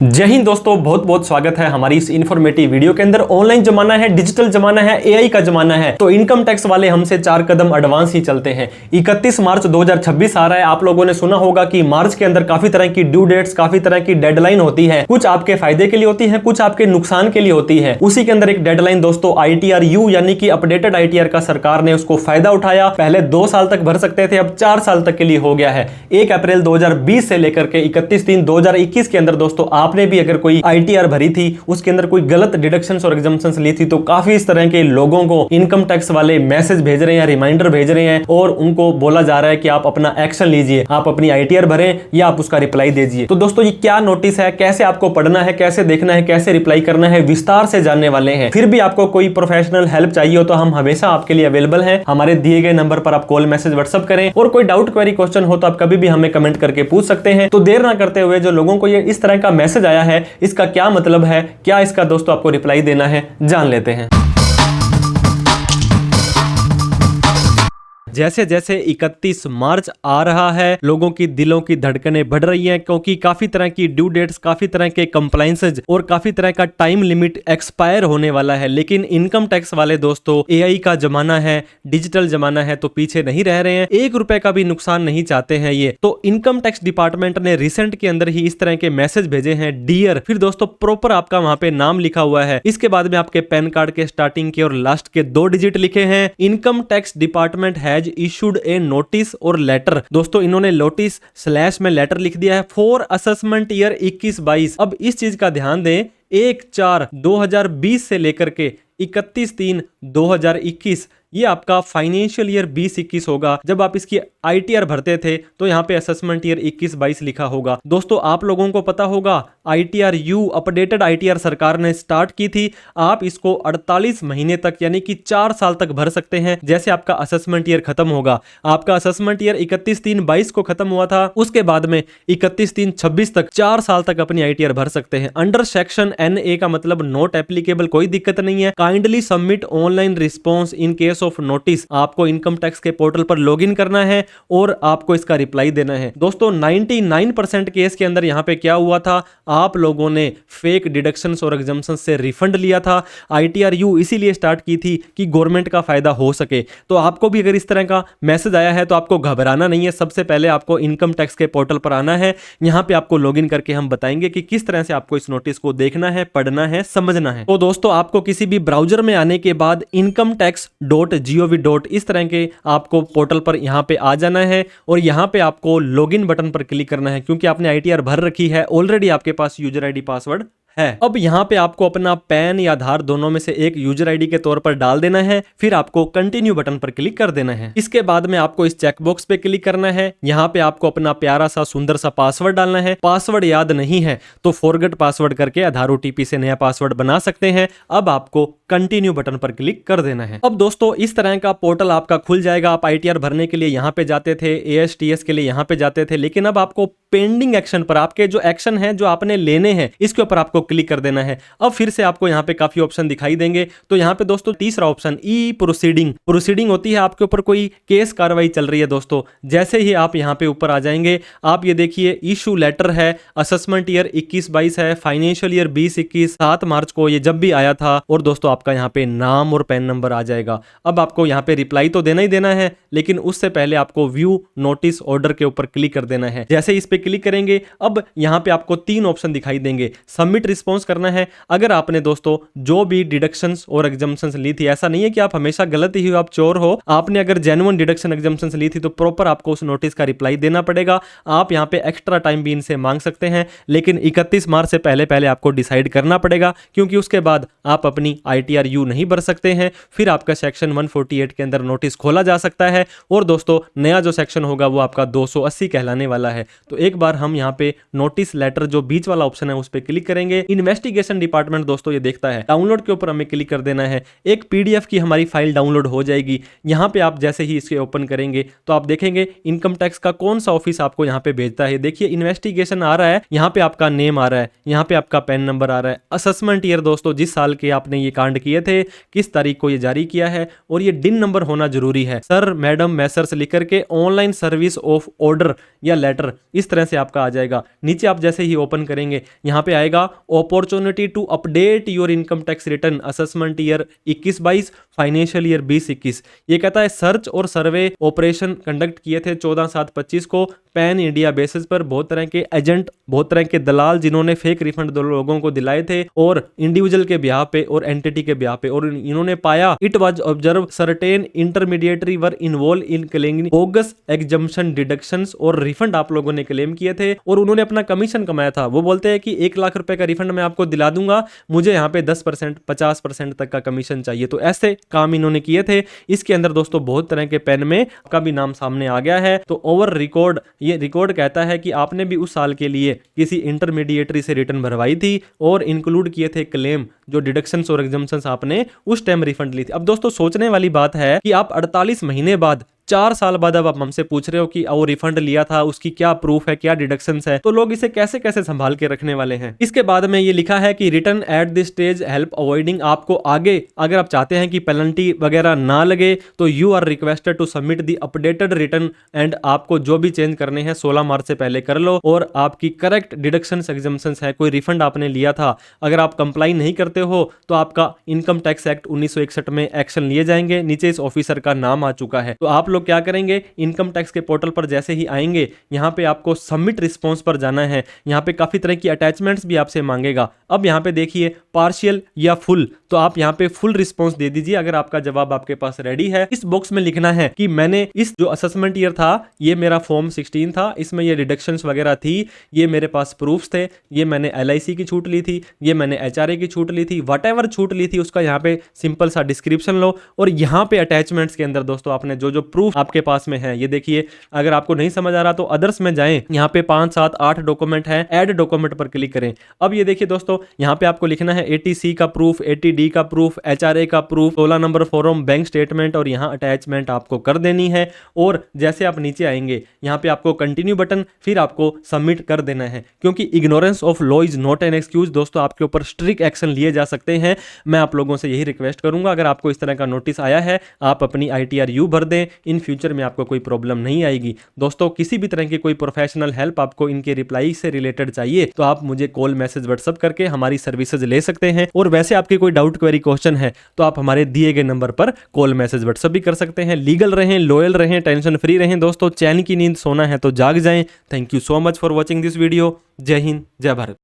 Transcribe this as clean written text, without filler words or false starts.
जय हिंद दोस्तों, बहुत बहुत स्वागत है हमारी इस इन्फॉर्मेटिव वीडियो के अंदर। ऑनलाइन जमाना है, डिजिटल जमाना है, एआई का जमाना है, तो इनकम टैक्स वाले हमसे 4 कदम एडवांस ही चलते हैं। 31 मार्च 2026 आ रहा है। आप लोगों ने सुना होगा कि मार्च के अंदर काफी तरह की ड्यू डेट्स, काफी तरह की डेडलाइन होती है। कुछ आपके फायदे के लिए होती है, कुछ आपके नुकसान के लिए होती है। उसी के अंदर एक डेडलाइन दोस्तों ITR-U यानी कि अपडेटेड ITR का सरकार ने उसको फायदा उठाया। पहले 2 साल तक भर सकते थे, अब 4 साल तक के लिए हो गया है। 1 अप्रैल 2020 से लेकर के 31/3/2021 के अंदर दोस्तों आपने भी अगर कोई ITR भरी थी, उसके अंदर कोई गलत डिडक्शंस और एग्जम्पशंस ली थी, तो काफी इस तरह के लोगों को इनकम टैक्स वाले मैसेज भेज रहे हैं, रिमाइंडर भेज रहे हैं और उनको बोला जा रहा है कि आप अपना एक्शन लीजिए, आप अपनी ITR भरें या आप उसका रिप्लाई दीजिए। तो दोस्तों ये क्या नोटिस है, कैसे आपको पढ़ना है, कैसे देखना है, कैसे रिप्लाई करना है, विस्तार से जानने वाले हैं। फिर भी आपको कोई प्रोफेशनल हेल्प चाहिए हो तो हम हमेशा आपके लिए अवेलेबल हैं। हमारे दिए गए नंबर पर आप कॉल, मैसेज, व्हाट्सएप करें और कोई डाउट, क्वेरी, क्वेश्चन हो तो आप कभी भी हमें कमेंट करके पूछ सकते हैं। तो देर ना करते हुए, जो लोगों को ये इस तरह का मैसेज आया है, इसका क्या मतलब है, क्या इसका दोस्तों आपको रिप्लाई देना है, जान लेते हैं। जैसे जैसे 31 मार्च आ रहा है, लोगों की दिलों की धड़कनें बढ़ रही हैं, क्योंकि काफी तरह की ड्यू डेट्स, काफी तरह के कंप्लायंसेज और काफी तरह का टाइम लिमिट एक्सपायर होने वाला है। लेकिन इनकम टैक्स वाले दोस्तों, एआई का जमाना है, डिजिटल जमाना है, तो पीछे नहीं रह रहे हैं। 1 रुपए का भी नुकसान नहीं चाहते हैं ये। तो इनकम टैक्स डिपार्टमेंट ने रिसेंट के अंदर ही इस तरह के मैसेज भेजे हैं, डियर, फिर दोस्तों प्रॉपर आपका वहां पे नाम लिखा हुआ है। इसके बाद में आपके पैन कार्ड के स्टार्टिंग के और लास्ट के 2 डिजिट लिखे हैं। इनकम टैक्स डिपार्टमेंट है इशूड ए नोटिस और लेटर। दोस्तों इन्होंने नोटिस स्लैश में लेटर लिख दिया है फॉर असेसमेंट ईयर 21-22। अब इस चीज का ध्यान दें, 1/4/2020 से लेकर के 31/3/2021 ये आपका फाइनेंशियल ईयर 20-21 होगा। जब आप इसकी ITR भरते थे तो यहाँ पे असेसमेंट ईयर 21-22 लिखा होगा। दोस्तों आप लोगों को पता होगा ITR-U अपडेटेड ITR सरकार ने स्टार्ट की थी। आप इसको 48 महीने तक यानी कि 4 साल तक भर सकते हैं। जैसे आपका असेसमेंट ईयर खत्म होगा, आपका असेसमेंट ईयर 31/3/22 को खत्म हुआ था, उसके बाद में 31/3/26 तक 4 साल तक अपनी ITR भर सकते हैं। अंडर सेक्शन NA का मतलब नॉट एप्लीकेबल, कोई दिक्कत नहीं है। Kindly submit online response in case of notice. आपको इनकम टैक्स के पोर्टल पर लॉगिन करना है और आपको इसका रिप्लाई देना है। दोस्तों 99% केस के अंदर यहां पे क्या हुआ था, आप लोगों ने फेक डिडक्शंस और एग्जम्पशंस से रिफंड लिया था। ITR-U इसीलिए स्टार्ट की थी कि गवर्नमेंट का फायदा हो सके। तो आपको भी अगर इस तरह का मैसेज आया है तो आपको घबराना नहीं है। सबसे पहले आपको इनकम टैक्स के पोर्टल पर आना है। यहां पे आपको लॉगिन करके हम बताएंगे कि किस तरह से आपको इस नोटिस को देखना है, पढ़ना है, समझना है। तो दोस्तों आपको किसी भी ब्राउजर में आने के बाद incometax.gov. इस तरह के आपको पोर्टल पर यहां पे आ जाना है और यहां पे आपको लॉगिन बटन पर क्लिक करना है, क्योंकि आपने ITR भर रखी है ऑलरेडी, आपके पास यूजर ID पासवर्ड है। अब यहां पे आपको अपना पैन या आधार दोनों में से एक यूजर ID के तौर पर डाल देना है। फिर आपको कंटिन्यू बटन पर क्लिक कर देना है। इसके बाद में आपको इस चेकबॉक्स पे क्लिक करना है। यहां पे आपको अपना प्यारा सा सुंदर सा पासवर्ड डालना है। पासवर्ड याद नहीं है तो फॉरगेट पासवर्ड करके आधार OTP से नया पासवर्ड बना सकते हैं। अब आपको कंटिन्यू बटन पर क्लिक कर देना है। अब दोस्तों इस तरह का पोर्टल आपका खुल जाएगा। आप ITR भरने के लिए यहां पे जाते थे, ASTS के लिए यहां पे जाते थे, लेकिन अब आपको पेंडिंग एक्शन पर, आपके जो एक्शन है जो आपने लेने हैं, इसके ऊपर आपको क्लिक कर देना है। अब फिर से आपको यहां पे काफी ऑप्शन दिखाई देंगे। तो यहां पे दोस्तों तीसरा ऑप्शन ई प्रोसीडिंग होती है, आपके ऊपर कोई केस कार्रवाई चल रही है। दोस्तों जैसे ही आप यहां पे ऊपर आ जाएंगे, आप ये देखिए इशू लेटर है, असेसमेंट ईयर 21-22 है, फाइनेंशियल ईयर 20-21 7 मार्च को ये जब भी आया था, और दोस्तों आपका यहां पे नाम और पैन नंबर आ जाएगा। अब आपको यहां पे रिप्लाई तो देना ही देना है, लेकिन उससे पहले आपको व्यू नोटिस ऑर्डर के ऊपर क्लिक कर देना है। जैसे इस पे क्लिक करेंगे, अब यहां पे आपको 3 ऑप्शन दिखाई देंगे। सबमिट रिस्पॉन्स करना है। अगर आपने दोस्तों जो भी डिडक्शंस और एग्जम्पशंस ली थी, ऐसा नहीं है कि आप हमेशा गलत ही हो, आप चोर हो, आपने अगर जेन्युइन डिडक्शन एग्जम्पशंस ली थी तो प्रॉपर आपको उस नोटिस का रिप्लाई देना पड़ेगा। आप यहां पे एक्स्ट्रा टाइम भी इनसे मांग सकते हैं, लेकिन 31 मार्च से पहले पहले आपको डिसाइड करना पड़ेगा, क्योंकि उसके बाद आप अपनी ITR-U नहीं भर सकते हैं। फिर आपका सेक्शन 148 के अंदर नोटिस खोला जा सकता है और दोस्तों नया जो सेक्शन होगा वो आपका 280 कहलाने वाला है। तो एक बार हम यहाँ पे नोटिस लेटर जो बीच वाला ऑप्शन है उस पर क्लिक करेंगे। इन्वेस्टिगेशन डिपार्टमेंट दोस्तों ये देखता है, डाउनलोड के ऊपर हमें क्लिक कर देना है। एक PDF की हमारी फाइल डाउनलोड हो जाएगी। यहाँ पे आप जैसे ही इसके ओपन करेंगे तो आप देखेंगे इनकम टैक्स का कौन सा ऑफिस आपको यहाँ पे भेजता है। देखिए इन्वेस्टिगेशन आ रहा है, यहाँ पे आपका नेम आ रहा है, यहाँ पे आपका पैन नंबर आ रहा है, असेसमेंट ईयर दोस्तों जिस साल के आपने ये कांड किए थे, किस तारीख को ये जारी किया है, और ये डिन नंबर होना जरूरी है। सर मैडम मैसर्स लिख करके ऑनलाइन सर्विस ऑफ ऑर्डर या लेटर इस तरह से आपका आ जाएगा। नीचे आप जैसे ही ओपन करेंगे यहाँ पे आएगा opportunity to update your income tax return assessment year 21-22 financial year 20-21। ये कहता है सर्च और सर्वे ऑपरेशन कंडक्ट किए थे 14/7/25 को पैन इंडिया बेसिस पर। बहुत तरह के एजेंट, बहुत तरह के दलाल जिन्होंने फेक रिफंड लोगों को दिलाए थे, और इंडिविजुअल के ब्याह पे और एंटिटी के ब्याह पे, और इन्होंने पाया it was observe certain intermediary were involve in claiming bogus exemption deductions, और रिफंड आप लोगों ने क्लेम किए थे और उन्होंने अपना कमीशन कमाया था। वो बोलते हैं कि 1 लाख रुपए का रिफंड मैं आपको दिला दूंगा, मुझे यहाँ पे 10% 50% तक का कमीशन चाहिए। तो ऐसे काम इन्होंने किए थे। इसके अंदर दोस्तों बहुत तरह के पेन में आपका भी नाम सामने आ गया है। तो ओवर रिकॉर्ड, ये रिकॉर्ड कहता है कि आपने भी उस साल के लिए किसी इंटरमीडिएटरी से रिटर्न भरवाई थी और इंक्लूड किए थे क्लेम, जो डिडक्शंस और एग्जम्पशंस आपने उस टाइम रिफंड ली थी। अब दोस्तों सोचने वाली बात है कि आप 48 महीने बाद, 4 साल बाद अब आप हमसे पूछ रहे हो कि वो रिफंड लिया था, उसकी क्या प्रूफ है, क्या डिडक्शंस है, तो लोग इसे कैसे कैसे संभाल के रखने वाले हैं। इसके बाद में ये लिखा है कि return at this stage help avoiding, आपको आगे अगर आप चाहते हैं कि पेनल्टी वगैरह ना लगे तो you are requested to submit the updated return, and आपको जो भी चेंज करने हैं 16 मार्च से पहले कर लो, और आपकी करेक्ट डिडक्शंस एग्जम्पशंस है, कोई रिफंड आपने लिया था, अगर आप कंप्लाई नहीं करते हो तो आपका इनकम टैक्स एक्ट 1961 में एक्शन लिए जाएंगे। नीचे इस ऑफिसर का नाम आ चुका है। तो आप लोग क्या करेंगे, इनकम टैक्स के पोर्टल पर जैसे ही आएंगे, यहाँ पे आपको सबमिट रिस्पॉन्स पर जाना है। यहाँ पे काफी तरह की अटैचमेंट्स भी आपसे मांगेगा। अब यहाँ पे देखिए पार्शियल या फुल, तो आप यहाँ पे फुल रिस्पॉन्स दे दीजिए अगर आपका जवाब आपके पास रेडी है। इस बॉक्स में लिखना है कि मैंने इस जो असेसमेंट ईयर था, ये मेरा फॉर्म 16 था, इसमें ये डिडक्शंस वगैरह थी, ये मेरे पास प्रूफ्स थे, ये मैंने LIC की छूट ली थी, ये मैंने HRA की छूट ली थी, वट छूट ली थी उसका यहाँ पे सिंपल सा डिस्क्रिप्शन लो, और यहाँ पे अटैचमेंट्स के अंदर दोस्तों आपने जो जो प्रूफ आपके पास में है ये देखिए। अगर आपको नहीं समझ आ रहा तो अदर्स में जाएं, यहाँ पे 5, 7, 8 डॉक्यूमेंट है, ऐड डॉक्यूमेंट पर क्लिक करें। अब ये देखिए दोस्तों, यहाँ पे आपको लिखना है 80C का प्रूफ, 80D का प्रूफ, HRA का proof, 16 number form, bank statement, और यहाँ अटैचमेंट आपको कर देनी है। और जैसे आप नीचे आएंगे यहाँ पे आपको कंटिन्यू बटन, फिर आपको सबमिट कर देना है, क्योंकि ignorance of law is not an excuse. दोस्तों आपके ऊपर स्ट्रिक्ट एक्शन लिए जा सकते हैं। मैं आप लोगों से यही रिक्वेस्ट करूंगा, अगर आपको इस तरह का नोटिस आया है आप अपनी ITR-U भर दें, इन फ्यूचर में आपको कोई प्रॉब्लम नहीं आएगी। दोस्तों किसी भी तरह की कोई प्रोफेशनल हेल्प आपको इनके रिप्लाई से रिलेटेड चाहिए तो आप मुझे कॉल मैसेज व्हाट्सएप करके हमारी सर्विसेज ले सकते हैं। और वैसे आपके कोई डाउट क्वेरी क्वेश्चन है तो आप हमारे दिए गए नंबर पर कॉल मैसेज व्हाट्सएप भी कर सकते हैं। लीगल रहें, लॉयल रहें, टेंशन फ्री रहें। दोस्तों चैन की नींद सोना है तो जाग जाएं। Thank you so much for watching this video. जय हिंद, जय भारत।